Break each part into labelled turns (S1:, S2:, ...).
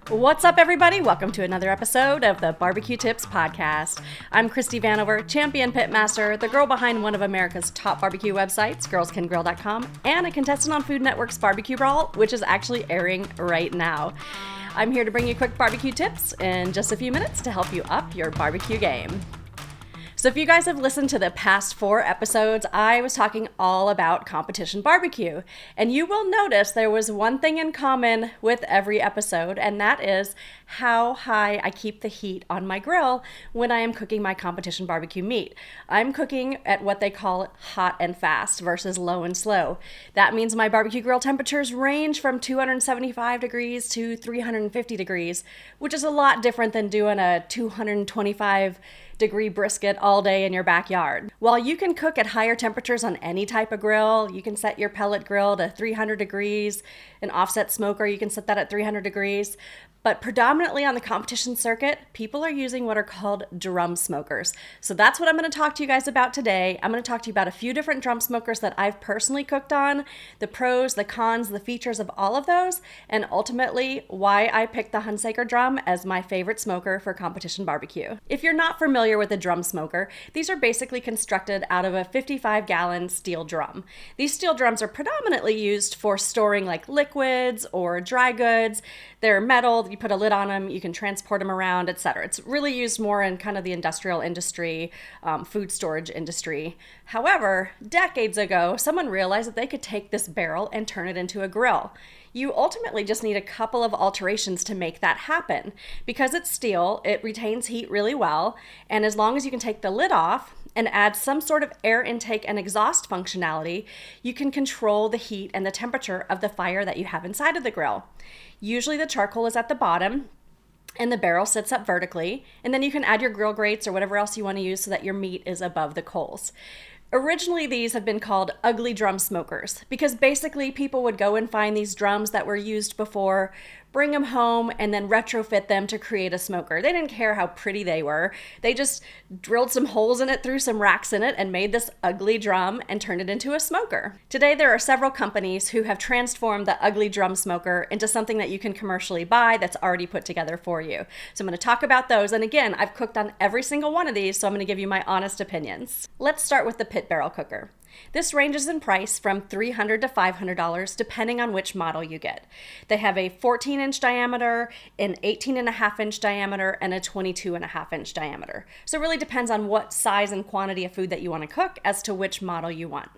S1: What's up, everybody? Welcome to another episode of the BBQ Tips Podcast. I'm Christie Vanover, champion pitmaster, the girl behind one of America's top barbecue websites, girlscangrill.com, and a contestant on Food Network's Barbecue Brawl, which is actually airing right now. I'm here to bring you quick barbecue tips in just a few minutes to help you up your barbecue game. So if you guys have listened to the past 4 episodes, I was talking all about competition barbecue. And you will notice there was one thing in common with every episode, and that is how high I keep the heat on my grill when I am cooking my competition barbecue meat. I'm cooking at what they call hot and fast versus low and slow. That means my barbecue grill temperatures range from 275 degrees to 350 degrees, which is a lot different than doing a 225-degree brisket all day in your backyard. While you can cook at higher temperatures on any type of grill, you can set your pellet grill to 300 degrees, an offset smoker, you can set that at 300 degrees. But predominantly on the competition circuit, people are using what are called drum smokers. So that's what I'm going to talk to you guys about today. I'm going to talk to you about a few different drum smokers that I've personally cooked on, the pros, the cons, the features of all of those, and ultimately why I picked the Husaker drum as my favorite smoker for competition barbecue. If you're not familiar with a drum smoker, these are basically constructed out of a 55-gallon steel drum. These steel drums are predominantly used for storing like liquids or dry goods. They're metal, you put a lid on them, you can transport them around, etc. It's really used more in kind of the industrial industry, food storage industry. However, decades ago, someone realized that they could take this barrel and turn it into a grill. You ultimately just need a couple of alterations to make that happen. Because it's steel, it retains heat really well, and as long as you can take the lid off and add some sort of air intake and exhaust functionality, you can control the heat and the temperature of the fire that you have inside of the grill. Usually the charcoal is at the bottom and the barrel sits up vertically, and then you can add your grill grates or whatever else you want to use so that your meat is above the coals. Originally, these have been called ugly drum smokers because basically people would go and find these drums that were used before, bring them home, and then retrofit them to create a smoker. They didn't care how pretty they were. They just drilled some holes in it, threw some racks in it, and made this ugly drum and turned it into a smoker. Today, there are several companies who have transformed the ugly drum smoker into something that you can commercially buy that's already put together for you. So I'm going to talk about those. And again, I've cooked on every single one of these, so I'm going to give you my honest opinions. Let's start with the pit barrel cooker. This ranges in price from $300 to $500 depending on which model you get. They have a 14-inch diameter, an 18.5-inch diameter, and a 22.5-inch diameter. So it really depends on what size and quantity of food that you want to cook as to which model you want.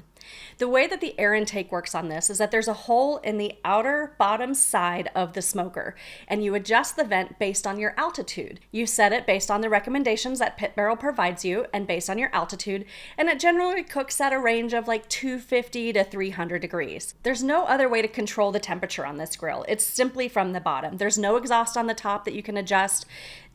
S1: The way that the air intake works on this is that there's a hole in the outer bottom side of the smoker, and you adjust the vent based on your altitude. You set it based on the recommendations that Pit Barrel provides you and based on your altitude, and it generally cooks at a range of like 250 to 300 degrees. There's no other way to control the temperature on this grill. It's simply from the bottom. There's no exhaust on the top that you can adjust.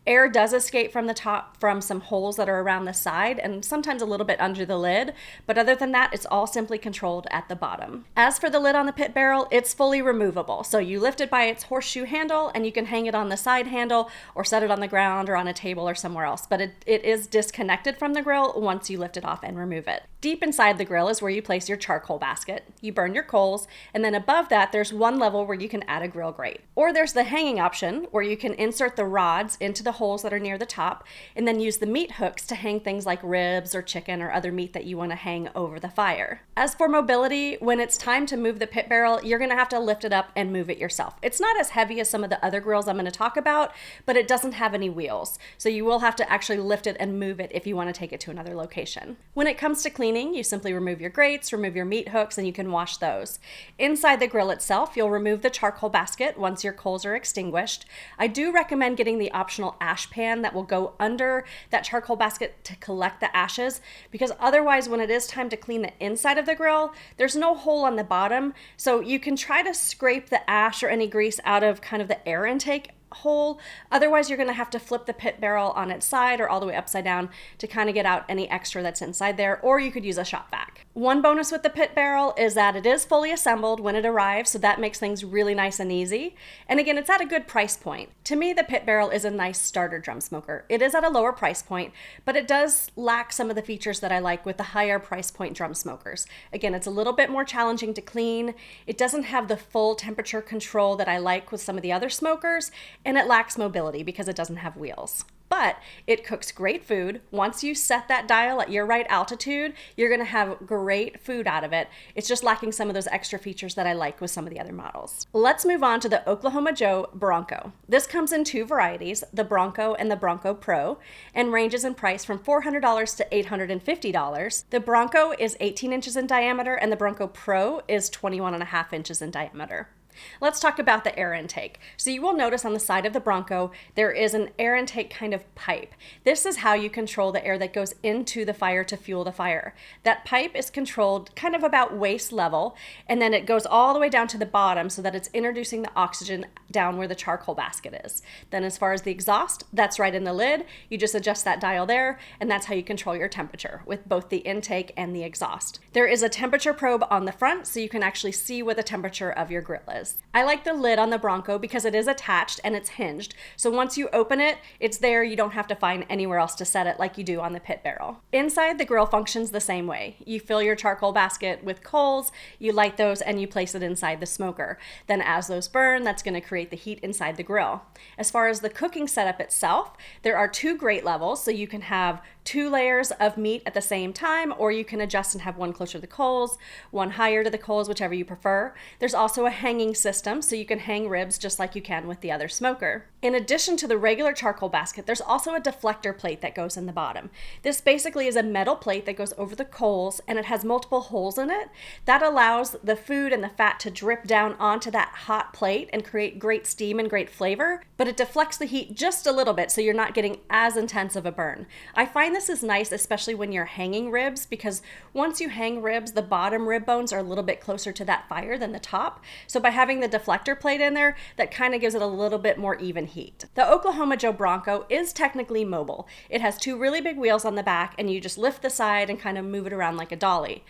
S1: Air does escape from the top from some holes that are around the side and sometimes a little bit under the lid, but other than that, it's all simply controlled at the bottom. As for the lid on the pit barrel, it's fully removable. So you lift it by its horseshoe handle and you can hang it on the side handle or set it on the ground or on a table or somewhere else, but it is disconnected from the grill once you lift it off and remove it. Deep inside the grill is where you place your charcoal basket. You burn your coals, and then above that, there's one level where you can add a grill grate. Or there's the hanging option where you can insert the rods into the holes that are near the top and then use the meat hooks to hang things like ribs or chicken or other meat that you want to hang over the fire. As for mobility, when it's time to move the pit barrel, you're going to have to lift it up and move it yourself. It's not as heavy as some of the other grills I'm going to talk about, but it doesn't have any wheels. So you will have to actually lift it and move it if you want to take it to another location. When it comes to cleaning, you simply remove your grates, remove your meat hooks, and you can wash those. Inside the grill itself, you'll remove the charcoal basket once your coals are extinguished. I do recommend getting the optional ash pan that will go under that charcoal basket to collect the ashes, because otherwise when it is time to clean the inside of the grill, there's no hole on the bottom, so you can try to scrape the ash or any grease out of kind of the air intake hole. Otherwise, you're going to have to flip the pit barrel on its side or all the way upside down to kind of get out any extra that's inside there, or you could use a shop vac. One bonus with the pit barrel is that it is fully assembled when it arrives, so that makes things really nice and easy. And again, it's at a good price point. To me, the pit barrel is a nice starter drum smoker. It is at a lower price point, but it does lack some of the features that I like with the higher price point drum smokers. Again, it's a little bit more challenging to clean. It doesn't have the full temperature control that I like with some of the other smokers, and it lacks mobility because it doesn't have wheels. But it cooks great food. Once you set that dial at your right altitude, you're gonna have great food out of it. It's just lacking some of those extra features that I like with some of the other models. Let's move on to the Oklahoma Joe Bronco. This comes in two varieties, the Bronco and the Bronco Pro, and ranges in price from $400 to $850. The Bronco is 18 inches in diameter and the Bronco Pro is 21.5 inches in diameter. Let's talk about the air intake. So you will notice on the side of the Bronco, there is an air intake kind of pipe. This is how you control the air that goes into the fire to fuel the fire. That pipe is controlled kind of about waist level, and then it goes all the way down to the bottom so that it's introducing the oxygen down where the charcoal basket is. Then as far as the exhaust, that's right in the lid. You just adjust that dial there, and that's how you control your temperature with both the intake and the exhaust. There is a temperature probe on the front so you can actually see what the temperature of your grill is. I like the lid on the Bronco because it is attached and it's hinged. So once you open it, it's there. You don't have to find anywhere else to set it like you do on the pit barrel. Inside, the grill functions the same way. You fill your charcoal basket with coals, you light those, and you place it inside the smoker. Then as those burn, that's going to create the heat inside the grill. As far as the cooking setup itself, there are two grate levels. So you can have 2 layers of meat at the same time, or you can adjust and have one closer to the coals, one higher to the coals, whichever you prefer. There's also a hanging system, so you can hang ribs just like you can with the other smoker. In addition to the regular charcoal basket, there's also a deflector plate that goes in the bottom. This basically is a metal plate that goes over the coals, and it has multiple holes in it. That allows the food and the fat to drip down onto that hot plate and create great steam and great flavor, but it deflects the heat just a little bit so you're not getting as intense of a burn. I find this is nice, especially when you're hanging ribs, because once you hang ribs, the bottom rib bones are a little bit closer to that fire than the top. So by having the deflector plate in there, that kind of gives it a little bit more even heat. The Oklahoma Joe Bronco is technically mobile. It has 2 really big wheels on the back, and you just lift the side and kind of move it around like a dolly.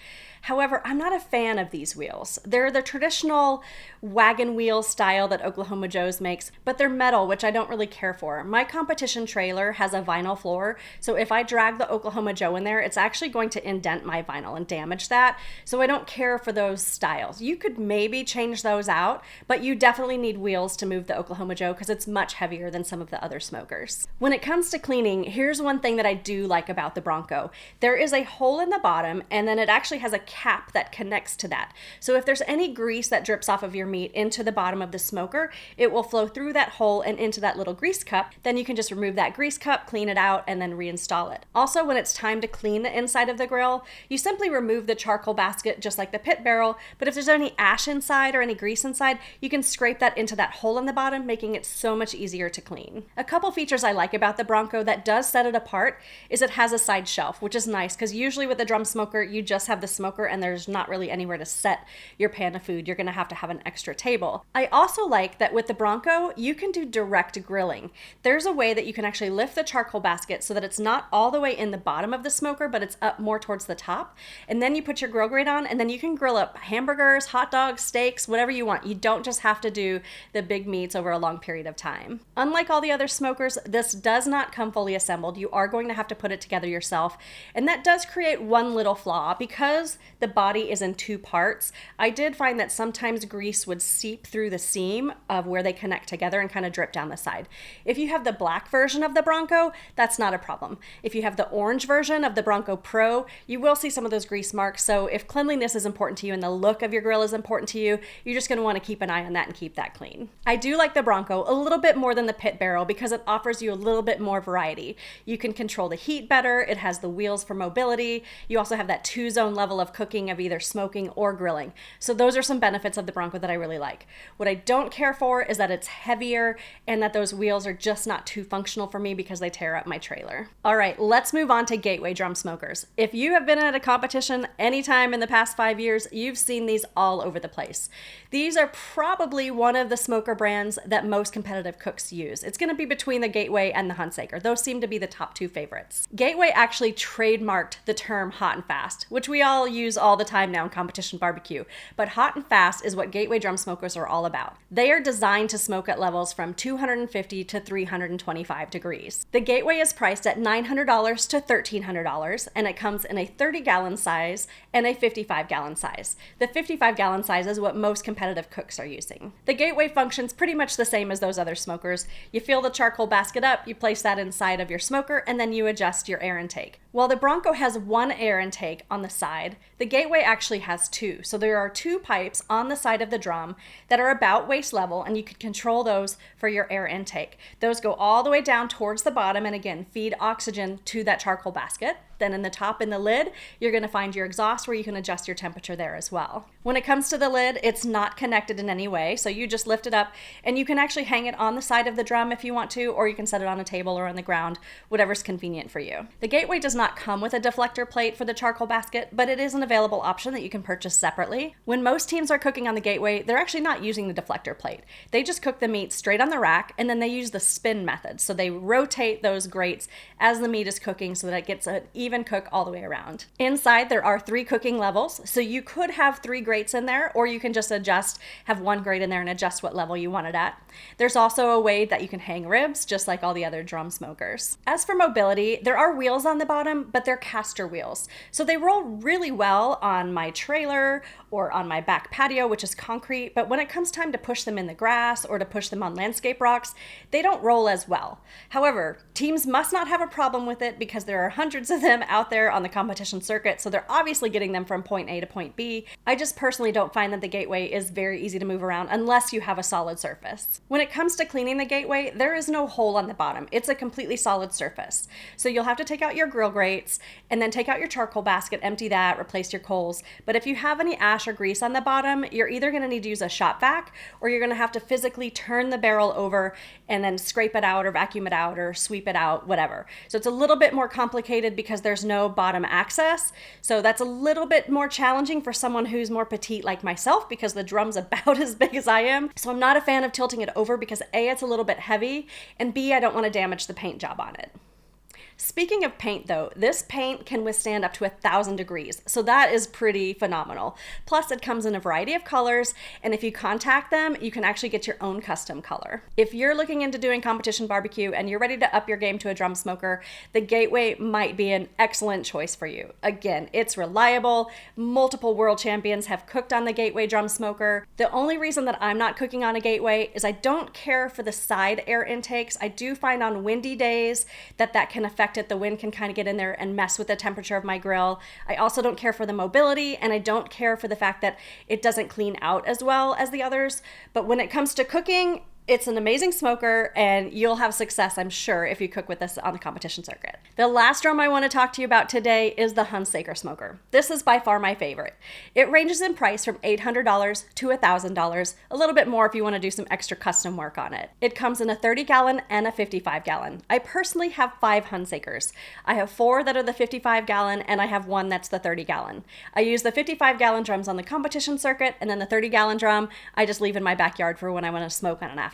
S1: However, I'm not a fan of these wheels. They're the traditional wagon wheel style that Oklahoma Joe's makes, but they're metal, which I don't really care for. My competition trailer has a vinyl floor, so if I drag the Oklahoma Joe in there, it's actually going to indent my vinyl and damage that, so I don't care for those styles. You could maybe change those out, but you definitely need wheels to move the Oklahoma Joe because it's much heavier than some of the other smokers. When it comes to cleaning, here's one thing that I do like about the Bronco. There is a hole in the bottom, and then it actually has a cap that connects to that. So if there's any grease that drips off of your meat into the bottom of the smoker, it will flow through that hole and into that little grease cup. Then you can just remove that grease cup, clean it out, and then reinstall it. Also, when it's time to clean the inside of the grill, you simply remove the charcoal basket just like the pit barrel, but if there's any ash inside or any grease inside, you can scrape that into that hole in the bottom, making it so much easier to clean. A couple features I like about the Bronco that does set it apart is it has a side shelf, which is nice because usually with the drum smoker, you just have the smoker and there's not really anywhere to set your pan of food. You're going to have an extra table. I also like that with the Bronco, you can do direct grilling. There's a way that you can actually lift the charcoal basket so that it's not all the way in the bottom of the smoker, but it's up more towards the top. And then you put your grill grate on, and then you can grill up hamburgers, hot dogs, steaks, whatever you want. You don't just have to do the big meats over a long period of time. Unlike all the other smokers, this does not come fully assembled. You are going to have to put it together yourself. And that does create one little flaw because the body is in 2 parts. I did find that sometimes grease would seep through the seam of where they connect together and kind of drip down the side. If you have the black version of the Bronco, that's not a problem. If you have the orange version of the Bronco Pro, you will see some of those grease marks. So if cleanliness is important to you and the look of your grill is important to you, you're just going to want to keep an eye on that and keep that clean. I do like the Bronco a little bit more than the pit barrel because it offers you a little bit more variety. You can control the heat better. It has the wheels for mobility. You also have that 2-zone level of cooking of either smoking or grilling. So those are some benefits of the Bronco that I really like. What I don't care for is that it's heavier and that those wheels are just not too functional for me because they tear up my trailer. All right, let's move on to gateway drum smokers. If you have been at a competition anytime in the past 5 years, you've seen these all over the place. These are probably one of the smoker brands that most competitive cooks use. It's going to be between the Gateway and the Husaker. Those seem to be the top 2 favorites. Gateway actually trademarked the term hot and fast, which we all use use all the time now in competition barbecue, but hot and fast is what Gateway drum smokers are all about. They are designed to smoke at levels from 250 to 325 degrees. The Gateway is priced at $900 to $1,300, and it comes in a 30-gallon size and a 55-gallon size. The 55-gallon size is what most competitive cooks are using. The Gateway functions pretty much the same as those other smokers. You fill the charcoal basket up, you place that inside of your smoker, and then you adjust your air intake. While the Bronco has one air intake on the side, the Gateway actually has two. So there are two pipes on the side of the drum that are about waist level, and you can control those for your air intake. Those go all the way down towards the bottom and again, feed oxygen to that charcoal basket. Then in the top in the lid, you're going to find your exhaust where you can adjust your temperature there as well. When it comes to the lid, it's not connected in any way. So you just lift it up and you can actually hang it on the side of the drum if you want to, or you can set it on a table or on the ground, whatever's convenient for you. The Gateway does not come with a deflector plate for the charcoal basket, but it is an available option that you can purchase separately. When most teams are cooking on the Gateway, they're actually not using the deflector plate. They just cook the meat straight on the rack, and then they use the spin method. So they rotate those grates as the meat is cooking so that it gets an even cook all the way around. Inside, there are 3 cooking levels. So you could have 3 grates in there, or you can just have 1 grate in there and adjust what level you want it at. There's also a way that you can hang ribs, just like all the other drum smokers. As for mobility, there are wheels on the bottom, but they're caster wheels. So they roll really well on my trailer or on my back patio, which is concrete, but when it comes time to push them in the grass or to push them on landscape rocks, they don't roll as well. However, teams must not have a problem with it because there are hundreds of them out there on the competition circuit, so they're obviously getting them from point A to point B. I just personally don't find that the Gateway is very easy to move around unless you have a solid surface. When it comes to cleaning the Gateway, there is no hole on the bottom. It's a completely solid surface. So you'll have to take out your grill grates and then take out your charcoal basket, empty that, replace your coals. But if you have any ash or grease on the bottom, you're either going to need to use a shop vac or you're going to have to physically turn the barrel over and then scrape it out or vacuum it out or sweep it out, whatever. So it's a little bit more complicated because there's no bottom access. So that's a little bit more challenging for someone who's more petite like myself because the drum's about as big as I am. So I'm not a fan of tilting it over because A, it's a little bit heavy, and B, I don't want to damage the paint job on it. Speaking of paint though, this paint can withstand up to 1,000 degrees, so that is pretty phenomenal. Plus it comes in a variety of colors, and if you contact them, you can actually get your own custom color. If you're looking into doing competition barbecue and you're ready to up your game to a drum smoker, the Gateway might be an excellent choice for you. Again, it's reliable. Multiple world champions have cooked on the Gateway drum smoker. The only reason that I'm not cooking on a Gateway is I don't care for the side air intakes. I do find on windy days that can affect it. The wind can kind of get in there and mess with the temperature of my grill. I also don't care for the mobility, and I don't care for the fact that it doesn't clean out as well as the others. But when it comes to cooking, it's an amazing smoker, and you'll have success, I'm sure, if you cook with this on the competition circuit. The last drum I want to talk to you about today is the Husaker smoker. This is by far my favorite. It ranges in price from $800 to $1,000, a little bit more if you want to do some extra custom work on it. It comes in a 30-gallon and a 55-gallon. I personally have 5 Husakers. I have 4 that are the 55-gallon, and I have 1 that's the 30-gallon. I use the 55-gallon drums on the competition circuit, and then the 30-gallon drum I just leave in my backyard for when I want to smoke on an afternoon.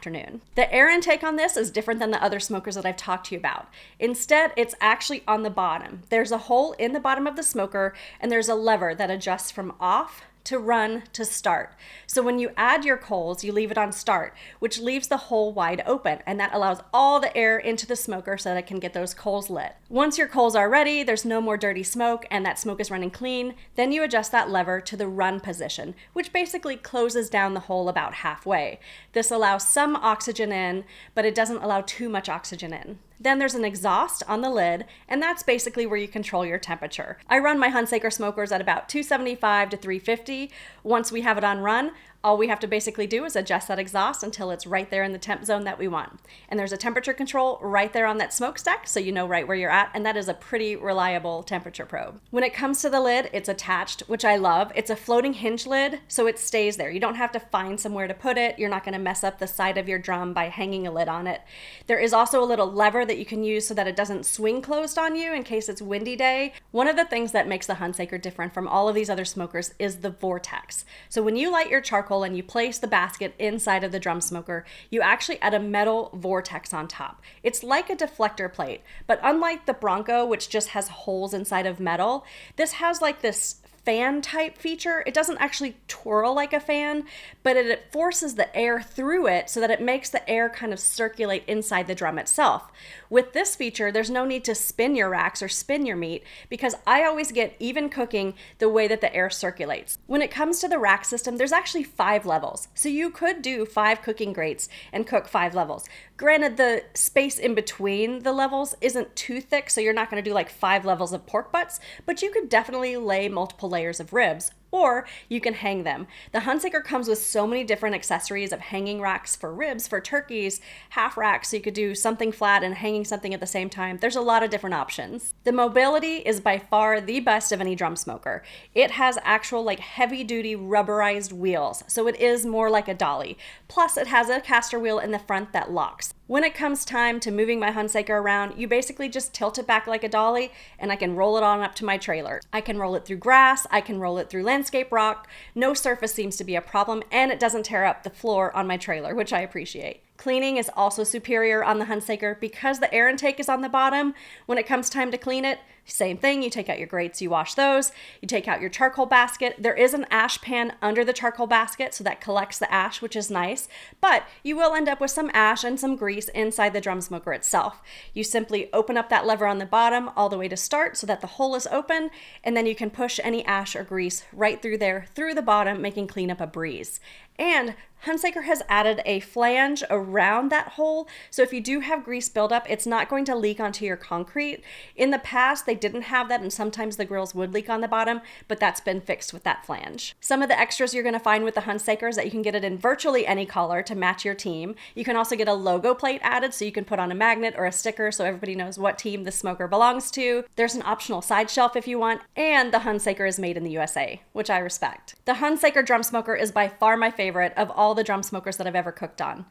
S1: The air intake on this is different than the other smokers that I've talked to you about. Instead, it's actually on the bottom. There's a hole in the bottom of the smoker, and there's a lever that adjusts from off to run to start. So when you add your coals, you leave it on start, which leaves the hole wide open, and that allows all the air into the smoker so that it can get those coals lit. Once your coals are ready, there's no more dirty smoke, and that smoke is running clean, then you adjust that lever to the run position, which basically closes down the hole about halfway. This allows some oxygen in, but it doesn't allow too much oxygen in. Then there's an exhaust on the lid, and that's basically where you control your temperature. I run my Husaker smokers at about 275 to 350. Once we have it on run, all we have to basically do is adjust that exhaust until it's right there in the temp zone that we want. And there's a temperature control right there on that smokestack, so you know right where you're at, and that is a pretty reliable temperature probe. When it comes to the lid, it's attached, which I love. It's a floating hinge lid, so it stays there. You don't have to find somewhere to put it. You're not going to mess up the side of your drum by hanging a lid on it. There is also a little lever that you can use so that it doesn't swing closed on you in case it's windy day. One of the things that makes the Husaker different from all of these other smokers is the vortex. So when you light your charcoal and you place the basket inside of the drum smoker, you actually add a metal vortex on top. It's like a deflector plate, but unlike the Bronco, which just has holes inside of metal, this has like this fan type feature. It doesn't actually twirl like a fan, but it forces the air through it so that it makes the air kind of circulate inside the drum itself. With this feature, there's no need to spin your racks or spin your meat because I always get even cooking the way that the air circulates. When it comes to the rack system, there's actually 5 levels. So you could do 5 cooking grates and cook 5 levels. Granted, the space in between the levels isn't too thick, so you're not going to do like 5 levels of pork butts, but you could definitely lay multiple layers of ribs, or you can hang them. The Husaker comes with so many different accessories of hanging racks for ribs, for turkeys, half racks, so you could do something flat and hanging something at the same time. There's a lot of different options. The mobility is by far the best of any drum smoker. It has actual like heavy duty rubberized wheels, so it is more like a dolly. Plus it has a caster wheel in the front that locks. When it comes time to moving my Husaker around, you basically just tilt it back like a dolly and I can roll it on up to my trailer. I can roll it through grass, I can roll it through landscape rock, no surface seems to be a problem, and it doesn't tear up the floor on my trailer, which I appreciate. Cleaning is also superior on the Husaker because the air intake is on the bottom. When it comes time to clean it, same thing, you take out your grates, you wash those, you take out your charcoal basket. There is an ash pan under the charcoal basket, so that collects the ash, which is nice, but you will end up with some ash and some grease inside the drum smoker itself. You simply open up that lever on the bottom all the way to start so that the hole is open, and then you can push any ash or grease right through there, through the bottom, making cleanup a breeze. And Husaker has added a flange around that hole, so if you do have grease buildup, it's not going to leak onto your concrete. In the past, they didn't have that, and sometimes the grills would leak on the bottom, but that's been fixed with that flange. Some of the extras you're going to find with the Husaker is that you can get it in virtually any color to match your team. You can also get a logo plate added, so you can put on a magnet or a sticker so everybody knows what team the smoker belongs to. There's an optional side shelf if you want, and the Husaker is made in the USA, which I respect. The Husaker drum smoker is by far my favorite of all the drum smokers that I've ever cooked on.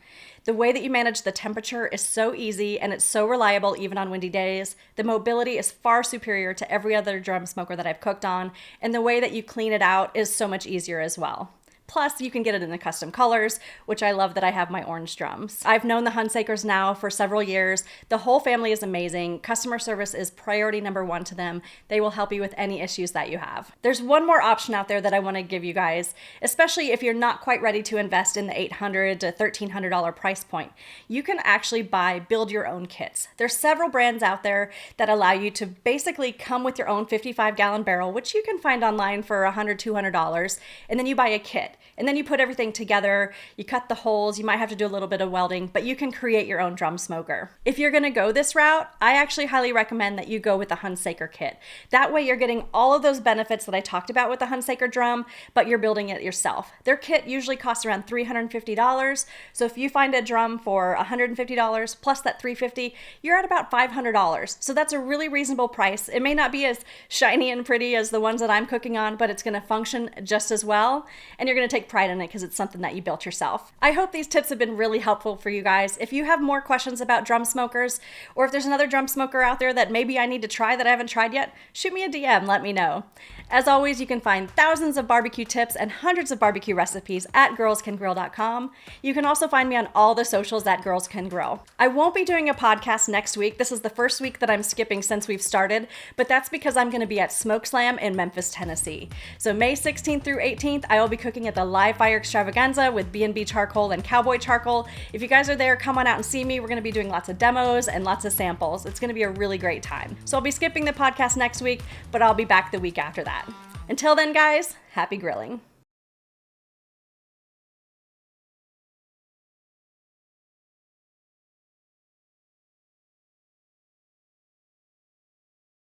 S1: The way that you manage the temperature is so easy and it's so reliable even on windy days. The mobility is far superior to every other drum smoker that I've cooked on, and the way that you clean it out is so much easier as well. Plus, you can get it in the custom colors, which I love that I have my orange drums. I've known the Husakers now for several years. The whole family is amazing. Customer service is priority number 1 to them. They will help you with any issues that you have. There's one more option out there that I want to give you guys, especially if you're not quite ready to invest in the $800 to $1,300 price point. You can actually build your own kits. There's several brands out there that allow you to basically come with your own 55-gallon barrel, which you can find online for $100, $200, and then you buy a kit. And then you put everything together, you cut the holes, you might have to do a little bit of welding, but you can create your own drum smoker. If you're gonna go this route, I actually highly recommend that you go with the Husaker kit. That way you're getting all of those benefits that I talked about with the Husaker drum, but you're building it yourself. Their kit usually costs around $350, so if you find a drum for $150 plus that $350, you're at about $500. So that's a really reasonable price. It may not be as shiny and pretty as the ones that I'm cooking on, but it's gonna function just as well, and you're gonna take pride in it because it's something that you built yourself. I hope these tips have been really helpful for you guys. If you have more questions about drum smokers, or if there's another drum smoker out there that maybe I need to try that I haven't tried yet, shoot me a DM, let me know. As always, you can find thousands of barbecue tips and hundreds of barbecue recipes at girlscangrill.com. You can also find me on all the socials at Girls Can Grill. I won't be doing a podcast next week. This is the first week that I'm skipping since we've started, but that's because I'm going to be at Smoke Slam in Memphis, Tennessee. So May 16th through 18th, I will be cooking at the Live Fire Extravaganza with B&B charcoal and cowboy charcoal. If you guys are there, come on out and see me. We're going to be doing lots of demos and lots of samples. It's going to be a really great time. So I'll be skipping the podcast next week, but I'll be back the week after that. Until then, guys, happy grilling.